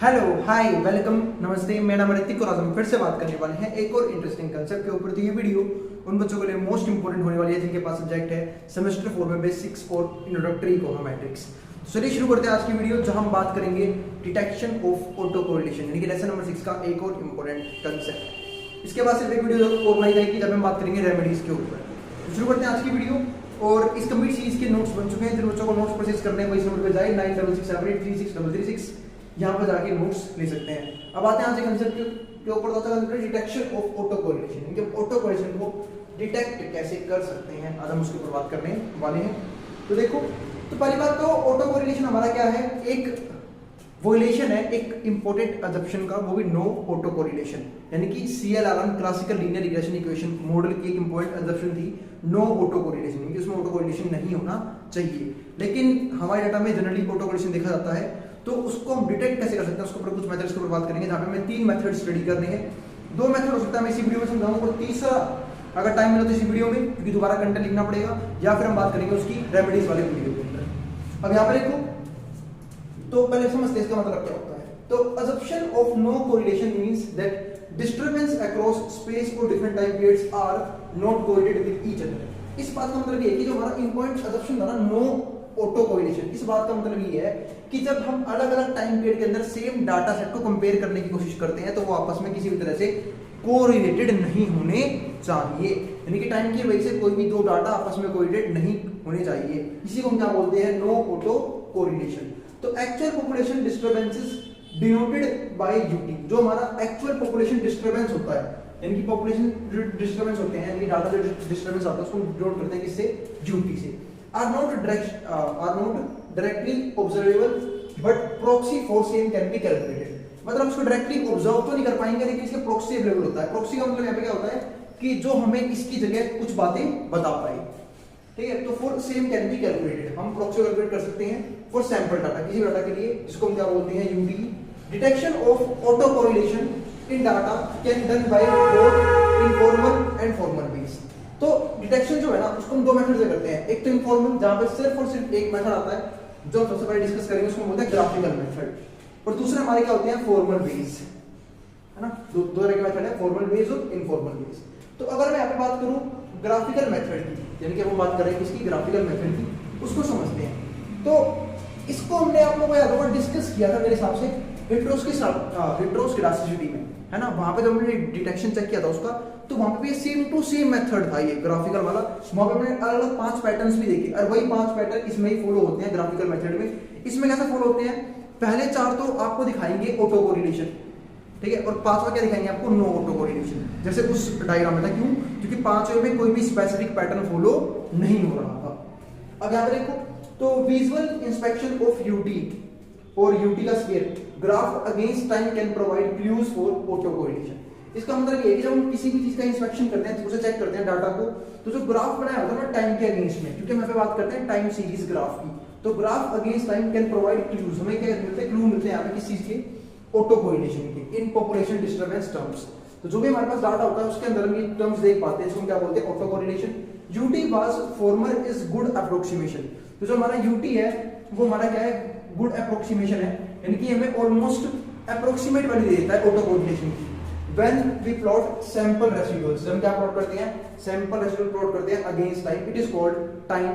Hello hi welcome नमस्ते, मेरा नाम ऋतिक और आज हम फिर से बात करने वाले हैं एक और इंटरेस्टिंग कंसेप्ट के ऊपर। तो ये वीडियो उन बच्चों के लिए मोस्ट इंपोर्टेंट होने वाली है जिनके पास सब्जेक्ट है सेमेस्टर 4 में बेसिक्स और इंट्रोडक्टरी इकोनोमेट्रिक्स। तो चलिए शुरू करते हैं आज की वीडियो, जहां हम बात करेंगे डिटेक्शन ऑफ ऑटो कोरिलेशन यानी कि लेसन नंबर 6 का एक और इंपॉर्टेंट कंसेप्ट। इसके बाद सिर्फ एक वीडियो और बनाई जाएगी जब हम बात करेंगे रेमेडीज के ऊपर। तो शुरू करते हैं आज की वीडियो। और इस कंप्लीट सीरीज के नोट्स बन चुके हैं, जिन बच्चों को नोट्स परचेज करने हैं वो इस नंबर पे जाए 9667836336 यहाँ पर जाके नोट्स ले सकते हैं। अब आते हैं आज के कंसेप्ट के ऊपर। डिटेक्शन ऑफ ऑटो कोरिलेशन यानी कि ऑटो कोरिलेशन को डिटेक्ट कैसे कर सकते हैं, आज हम उसके ऊपर बात करने वाले हैं। तो देखो, तो पहली बात तो ऑटो कोरिलेशन हमारा क्या है, एक वोलेशन है एक इंपॉर्टेंट अजम्पशन का, वो भी नो ऑटो कोरिलेशन यानी कि CLRN classical linear regression equation model की एक इंपॉर्टेंट अजम्पशन थी नो ऑटो कोरिलेशन, यानी कि उसमें ऑटो कोरिलेशन नहीं होना चाहिए। लेकिन हमारे डाटा में जनरली ऑटो कोरिलेशन देखा जाता है, तो उसको हम डिटेक्ट कैसे कर सकते हैं उसके ऊपर कुछ मेथड्स के ऊपर बात करेंगे, जहां पे हमें 3 मेथड स्टडी करने हैं। 2 मेथड हो सकता है मैं इसी वीडियो में समझाऊंगा, और तीसरा अगर टाइम मिला तो इसी वीडियो में, क्योंकि दोबारा कंटेंट लिखना पड़ेगा, या फिर हम बात करेंगे उसकी रेमेडीज वाले वीडियो के अंदर। अब यहाँ पर देखो, तो पहले समझते हैं इसका मतलब क्या होता है। तो assumption of no correlation means that disturbance across space or different time periods are not correlated with each other। इस बात का मतलब ये है कि जो हमारा इंपॉर्टेंट assumption था ना नो ऑटो कोरिलेशन, इस बात का मतलब ये है कि जब हम अलग अलग टाइम पीरियड के अंदर सेम डाटा सेट को कंपेयर करने की कोशिश करते हैं तो वो आपस में किसी भी तरह से कोरिलेटेड नहीं होने चाहिए, यानी कि टाइम की वजह से कोई भी 2 डाटा आपस में कोरिलेटेड नहीं होने चाहिए। इसी को हम क्या बोलते हैं, नो ऑटो कोरिलेशन। तो actual population disturbances denoted by UT, जो हमारा एक्चुअल पॉपुलेशन डिस्टर्बेंस होता है यानी कि पॉपुलेशन डिस्टर्बेंस होते हैं, यानी डाटा जो डिस्टर्बेंस आता है उसको डिनोट करते हैं किससे, यूटी से। Are not directly observable but proxy for same can be calculated, मतलब उसको डायरेक्टली ऑब्जर्व तो नहीं कर पाएंगे लेकिन इसके प्रॉक्सी अवेलेबल होता है। प्रॉक्सी का मतलब यहाँ पे क्या होता है कि जो हमें इसकी जगह कुछ बातें बता पाए, ठीक है। तो for same can be calculated, हम प्रॉक्सी कैलकुलेट कर सकते हैं फॉर सैंपल डाटा, किसी डाटा के लिए, जिसको हम क्या बोलते हैं, UD. Detection of auto correlation in data can done by both informal and formal means. तो डिटेक्शन जो है ना उसको हम 2 मेथड से करते हैं। एक तो इनफॉर्मल, जहां पे सिर्फ और सिर्फ एक मेथड आता है जो सबसे पहले डिस्कस करेंगे, उसको बोलते हैं ग्राफिकल मेथड, और दूसरे हमारे क्या होते हैं, फॉर्मल बेस, है ना। दो तरह के मेथड है, फॉर्मल बेस और इनफॉर्मल बेस। तो अगर मैं यहाँ पे बात करूं ग्राफिकल मेथड की, यानी कि हम बात कर रहे हैं किसकी, ग्राफिकल मेथड की, उसको समझते हैं। तो इसको हमने आप लोगों को याद होगा डिस्कस किया था मेरे हिसाब से हेटेरोस्केडास्टिसिटी में, है ना। वहां पे जब हमने डिटेक्शन चेक किया था उसका, तो वहां पे भी सेम टू सेम मेथड था ये ग्राफिकल वाला। वहां पे हमने अलग अलग 5 पैटर्न्स भी देखे, और वही 5 पैटर्न इसमें ही फॉलो होते हैं ग्राफिकल मेथड में। इसमें कैसे फॉलो होते हैं, पहले 4 तो आपको दिखाएंगे ऑटो कोरिलेशन, ठीक है, और 5वां क्या दिखाएंगे आपको, नो ऑटो कोरिलेशन, जैसे उस डायग्राम में था। क्यों, क्योंकि 5वें में कोई भी स्पेसिफिक पैटर्न फॉलो नहीं हो रहा था। अब यहाँ पे देखो, तो विजुअल इंस्पेक्शन ऑफ यूटी और यूटी का scale graph against time can provide clues for auto correlation. इसका मतलब ये है कि जब हम किसी भी चीज का इंस्पेक्शन करते हैं, उसे चेक करते हैं डाटा को, तो जो ग्राफ बनाया होता है ना टाइम के अगेंस्ट में, क्योंकि हम यहाँ पे बात करते हैं टाइम सीरीज ग्राफ की, तो graph against time can provide clues, हमें क्या मिलते हैं, क्लू मिलते हैं यहाँ पे किस चीज के, ऑटो कोरिलेशन के, इन पॉपुलेशन डिस्टर्बेंस टर्म्स। तो जो भी हमारे पास डाटा होता है उसके अंदर हम ये टर्म्स देख पाते हैं, इसको क्या बोलते हैं, auto correlation. UT was farmer is good approximation, तो जो हमारा यूटी है वो हमारा क्या है, गुड अप्रोक्सीमेशन है, यानी कि हमें ऑलमोस्ट अप्रोक्सीमेट वैल्यू दे देता है ऑटो कोरिलेशन की। When we plot sample residuals, हम क्या प्लॉट करते हैं, सैंपल रेसिड्यूल प्लॉट करते हैं against time, it is called time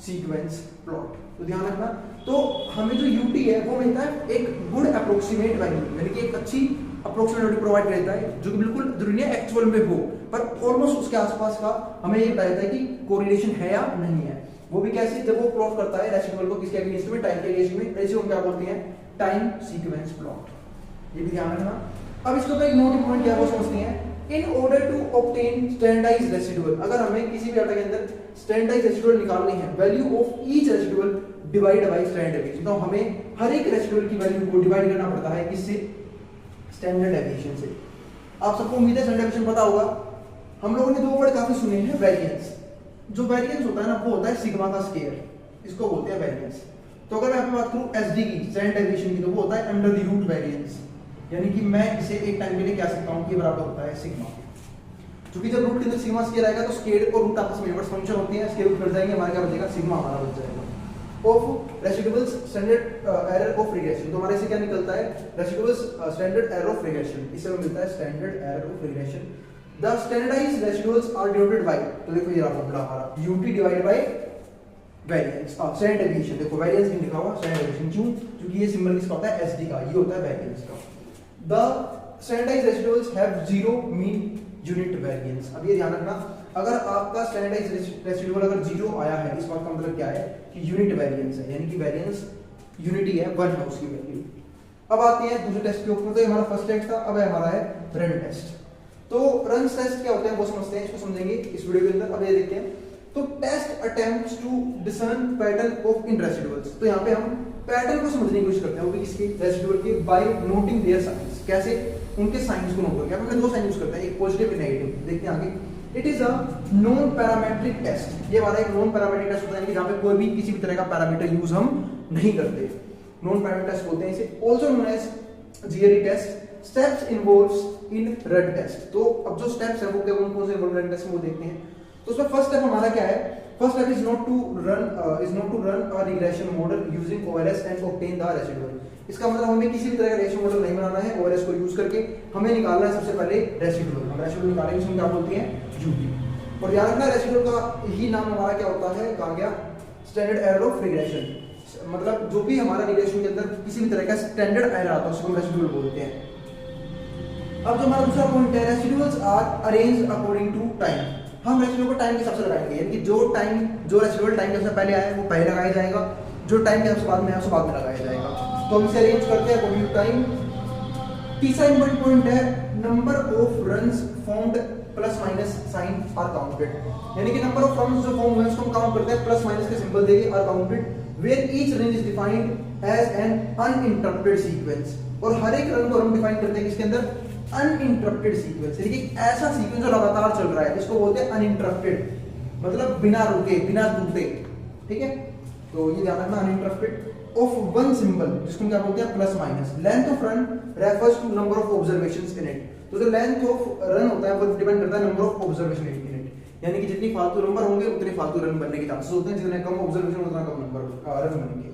sequence plot. तो ध्यान रखना, तो हमें जो यूटी है वो मिलता है एक गुड अप्रोक्सीमेट वैल्यू, यानी कि एक अच्छी अप्रोक्सीमेट वैल्यू प्रोवाइड करता है, जो कि बिल्कुल जरूरी नहीं है एक्चुअल में हो, पर ऑलमोस्ट उसके आसपास का हमें ये बताया जाता है कि कोरिलेशन है या नहीं है। वो भी कैसे, जब वो प्लॉट करता है रेसिड्यूल को किसके अगेंस्ट में, टाइम के अगेंस्ट में, ऐसे हम क्या बोलते हैं, टाइम सीक्वेंस प्लॉट। ये भी ध्यान रखना। अब इसके ऊपर एक नोट पॉइंट क्या वो समझते हैं, in order to obtain standardised residual, अगर हमें किसी भी डाटा के अंदर स्टैंडर्डाइज्ड रेसिड्यूल निकालनी है, value of each residual divide by standard deviation, तो हमें हर एक रेसिड्यूल की वैल्यू को डिवाइड करना पड़ता है किससे, स्टैंडर्ड डेविएशन से। आप सबको उम्मीद है स्टैंडर्ड डेविएशन पता होगा। हम लोगों ने 2 वर्ड काफी सुने हैं, वेरिएंस। जो वेरिएंस होता है ना वो होता है सिग्मा का स्क्वायर, इसको बोलते हैं वेरिएंस। तो अगर मैं यहाँ पे बात करूं एसडी की, स्टैंडर्ड डेविएशन की, तो वो होता है अंडर द रूट वेरिएंस, यानी कि मैं इसे एक टाइम के लिए क्या सकता हूं कि बराबर होता है सिग्मा। क्योंकि जब रूट के अंदर सिग्मा स्क्वायर आएगा तो स्क्वायर और रूट आपस में इनवर्स फंक्शन होते हैं, स्क्वायर रूट कर जाएंगे, हमारा क्या बचेगा, सिग्मा हमारा बच जाएगा। Of residuals standard error of regression. तो हमारे से क्या निकलता है, residuals standard error of regression, इससे हमें मिलता है standard error of regression. The standardised residuals are denoted by, तो देखो ये रहा फॉर्मूला हमारा UT divided by variance, standard deviation. देखो वेरिएंस नहीं लिखा हुआ, स्टैंडर्ड डेविएशन, क्यों? क्योंकि ये सिंबल किसका होता है, SD का, ये होता है वेरिएंस का। The standardised residuals have zero mean unit variance. अब ये ध्यान रखना, अगर आपका स्टैंडर्डाइज्ड रेसिडुअल अगर 0 आया है, इस बात का मतलब क्या है कि यूनिट वेरिएंस है, यानी कि वेरिएंस यूनिटी है, 1 है उसकी वैल्यू। अब आते हैं दूसरे टेस्ट के ऊपर। तो ये हमारा फर्स्ट टेस्ट था, अब है हमारा है रन टेस्ट। तो रन टेस्ट क्या होता है वो समझते हैं, इसको समझेंगे इस वीडियो के अंदर। अब ये देखते हैं, तो test attempts to discern pattern of in residuals. तो यहाँ पे हम पैटर्न को समझने की कोशिश करते हैं, वो भी किसके, रेसिडुअल के, बाय नोटिंग देयर साइंस। कैसे, उनके साइंस को नोट करके। हम दो साइन यूज करते हैं, एक पॉजिटिव एक नेगेटिव। देखते हैं आगे। It is a non parametric test. ये हमारा एक नॉन पैरामीट्रिक टेस्ट होता है कि जहां पे कोई भी किसी भी तरह का पैरामीटर यूज हम नहीं करते, नॉन पैरामीट्रिक टेस्ट बोलते हैं इसे। Also known as GRE test. Steps involves in run test. तो अब जो स्टेप्स है वो क्या, कौन से रन टेस्ट में वो देखते हैं। तो उसमें फर्स्ट स्टेप हमारा क्या है, first step is not to run a regression model using OLS and obtain the residual. इसका मतलब हमें किसी भी तरह का रिग्रेशन मॉडल नहीं बनाना है, OLS को यूज करके हमें निकालना है सबसे पहले रेसिडुअल। हम रेसिडुअल निकालेंगे, इसमें क्या बोलते हैं, UT। और याद रखना रेसिडुअल का ही नाम हमारा क्या होता है, कहा गया स्टैंडर्ड एरर ऑफ रिग्रेशन। मतलब जो भी हमारा रिग्रेशन के अंदर किसी भी तरह का स्टैंडर्ड एरर आता है उसको हम रेसिडुअल बोलते हैं। अब जो हमारा दूसरा पॉइंट है, residuals are arranged according to time. हम रेसिडुअल को टाइम के हिसाब से लगाएंगे, यानी कि जो रेसिडुअल टाइम के सबसे पहले आया है वो पहले लगाया जाएगा, जो टाइम के सबसे बाद में है उसको बाद में लगाया जाएगा। तो हम इसे अरेंज करते हैं अकॉर्डिंग टू टाइम। तीसरा इंपॉर्टेंट पॉइंट है, number of runs found plus minus sign are counted. यानी कि नंबर ऑफ रन्स जो फाउंड हुए उसको हम काउंट करते हैं, प्लस माइनस के सिंबल देके are counted, where each run is defined as an uninterrupted sequence. और हर एक रन को हम डिफाइन करते हैं किसके अंदर, अनइंटरप्टेड सीक्वेंस। यानी कि ऐसा सीक्वेंस जो लगातार चल रहा है, इसको बोलते हैं अनइंटरप्टेड, मतलब बिना रुके, बिना टूटे। ठीक है, तो ये ध्यान रखना, अनइंटरप्टेड ऑफ वन सिंबल, जिसको क्या बोलते हैं, plus minus. Length of run refers to number of observations in it. तो जो लेंथ ऑफ रन होता है वो डिपेंड करता है number of observation in it, यानी कि जितनी फालतू नंबर होंगे उतने फालतू रन बनने के चांसेस होते हैं, जितने कम ऑब्जर्वेशन उतना कम नंबर रन बनेंगे,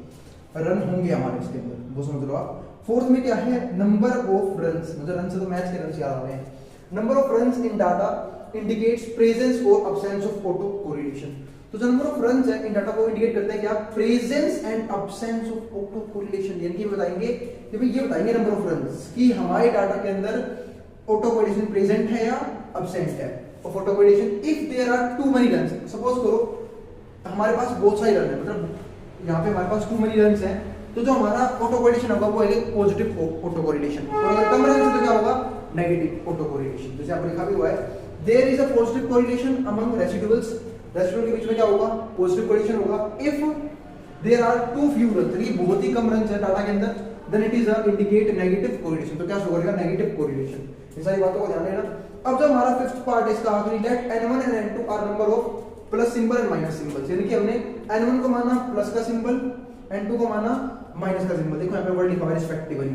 रन होंगे हमारे इसके अंदर, वो समझ लो आप। फोर्थ में क्या है, नंबर ऑफ रन्स। मुझे रन से तो मैच के रन्स याद आ रहे हैं। Number of runs in data indicates presence और अब्सेंस ऑफ ऑटो कोरिलेशन। तो जो नंबर ऑफ रन्स है इन डाटा को इंडिकेट करते हैं क्या, presence and absence of auto correlation. यानी कि बताएंगे कि भाई ये बताएंगे नंबर ऑफ रन्स कि हमारे डाटा के अंदर ऑटो कोरिलेशन प्रेजेंट है या अब्सेंट है। Of auto correlation if there are too many runs, suppose करो हमारे पास बहुत सारे रन है, मतलब यहाँ पे हमारे पास टू मेनी रन्स हैं, तो जो हमारा ऑटो कोरिलेशन होगा वो है पॉजिटिव ऑटो कोरिलेशन। और अगर कम रन है तो क्या होगा, नेगेटिव ऑटो कोरिलेशन। जैसे आप लिखा भी हुआ है, there is a positive correlation among residuals. Residual के बीच में क्या होगा, पॉजिटिव कोरिलेशन होगा। If there are too few run, तो ये बहुत ही कम रन है डाटा के अंदर, then it is a indicate negative correlation. तो क्या शो करेगा, नेगेटिव कोरिलेशन। इन सारी बातों को ध्यान देना। अब जो हमारा फिफ्थ पार्ट है इसका आखिरी, let n1 and n2 are number of plus symbol and minus symbol. यानी कि हमने n1 को माना प्लस का सिंबल, n2 को माना माइनस का सिंबल। देखो यहाँ पे वर्ड लिखा हुआ है respectively.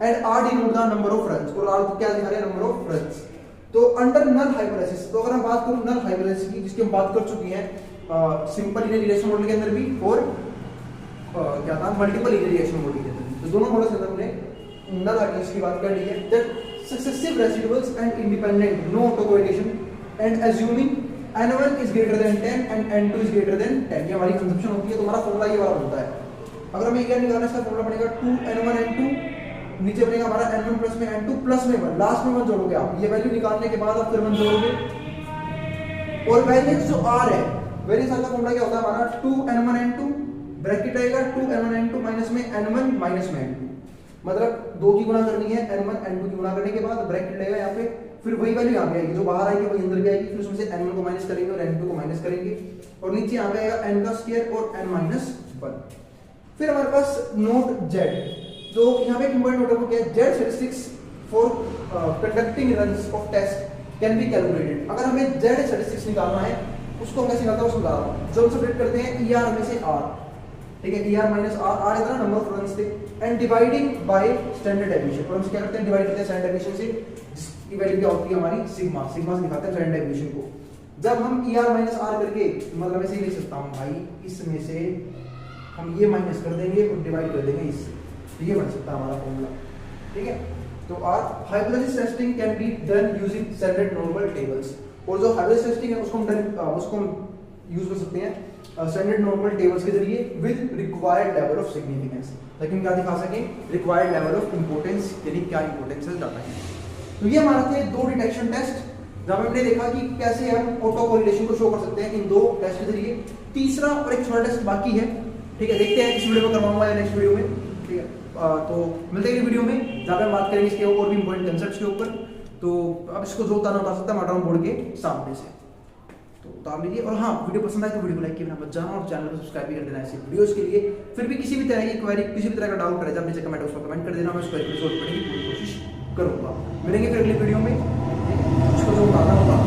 And r denote the number of runs, और r को क्या दिखा रहे हैं, नंबर ऑफ रन्स। तो अंडर नल हाइपोथेसिस, तो अगर हम बात करूं नल हाइपोथेसिस की, जिसकी हम बात कर चुकी हैं सिंपल लीनियर रिग्रेशन मॉडल के अंदर भी, और क्या था, मल्टीपल लीनियर रिग्रेशन मॉडल के अंदर। तो दोनों मॉडल्स के अंदर हमने नल हाइपोथेसिस की बात कर ली है, that successive residuals and independent no auto correlation and assuming n1 is greater than 10 and n2 is greater than 10। ये हमारी कंजम्पशन होती है। तो हमारा फॉर्मूला ये वाला बनता है। अगर हमें क्या निकालना है, इसका फॉर्मूला बनेगा 2n1 n2, नीचे बनेगा हमारा n1 प्लस में n2 प्लस में 1, लास्ट में 1 जोड़ोगे आप। ये वैल्यू निकालने के बाद आप फिर 1 जोड़ोगे। और वेरिएंस जो r है, वेरिएंस r का फॉर्मूला क्या होता है हमारा, 2n1 n2 ब्रैकेट रहेगा 2n1 n2 माइनस में n1 माइनस में n2, मतलब 2 की गुणा करनी है, n1 n2 की गुणा करने के बाद ब्रैकेट रहेगा यहाँ पे, फिर वही वैल्यू यहाँ पे आएगी, जो बाहर आएगी वही अंदर भी आएगी। फिर उसमें से n1 को माइनस करेंगे और n2 को माइनस करेंगे, और नीचे यहाँ पे आएगा n का स्क्वायर और n माइनस 1। फिर हमारे पास नोट z, तो यहाँ पे एक इंपॉर्टेंट नोट है, क्या है, z statistics for conducting runs of test can be calculated. अगर हमें z स्टैटिस्टिक्स निकालना है, उसको हम कैसे निकालते हैं, उसको बता रहा हूँ। जो हम सेपरेट करते हैं ER में से R, ठीक है, ER माइनस R इतना नंबर ऑफ रन्स थे, and dividing by standard deviation. और हम क्या करते हैं, डिवाइड करते हैं स्टैंडर्ड डेविएशन से, जिसकी वैल्यू क्या होती है हमारी सिग्मा। सिग्मा से दिखाते हैं स्टैंडर्ड डेविएशन को। जब हम ER माइनस R करके, मतलब ऐसे ही लिख सकता हूँ भाई, इसमें से हम ये माइनस कर देंगे और डिवाइड कर देंगे इससे, तो ये बन सकता है हमारा फॉर्मूला। ठीक है, तो hypothesis testing can be done using standard normal tables, और जो हाइपोथेसिस टेस्टिंग है उसको हम यूज कर सकते हैं स्टैंडर्ड नॉर्मल टेबल्स के जरिए with required level of significance, लेकिन क्या दिखा सकें रिक्वायर्ड लेवल ऑफ इंपॉर्टेंस, यानी क्या इंपॉर्टेंस है डाटा है। तो ये हमारे थे 2 डिटेक्शन टेस्ट, जहां हमने देखा कि कैसे हम ऑटो कोरिलेशन को शो कर सकते हैं इन 2 टेस्ट के जरिए। तीसरा और एक छोटा टेस्ट बाकी है, ठीक है, देखते हैं इस वीडियो में करवाऊंगा या नेक्स्ट वीडियो में। ठीक है, तो मिलते हैं वीडियो में जहाँ पे हम बात करेंगे इसके और भी इंपॉर्टेंट कंसेप्ट्स के ऊपर। तो अब इसको जो उतारना उतार सकता है मार्टन बोर्ड के सामने से, तो उतार लीजिए। और हाँ, वीडियो पसंद आए तो वीडियो को लाइक किया मत जाना और चैनल को सब्सक्राइब भी कर देना ऐसी वीडियोस के लिए। फिर भी किसी भी तरह की क्वेरी, किसी भी तरह का डाउट रहे जब नीचे कमेंट उसको कमेंट कर देना, मैं उसको रिजॉल्व करने की पूरी कोशिश करूंगा। मिलेंगे फिर अगली वीडियो में, उसको जो उतारना होगा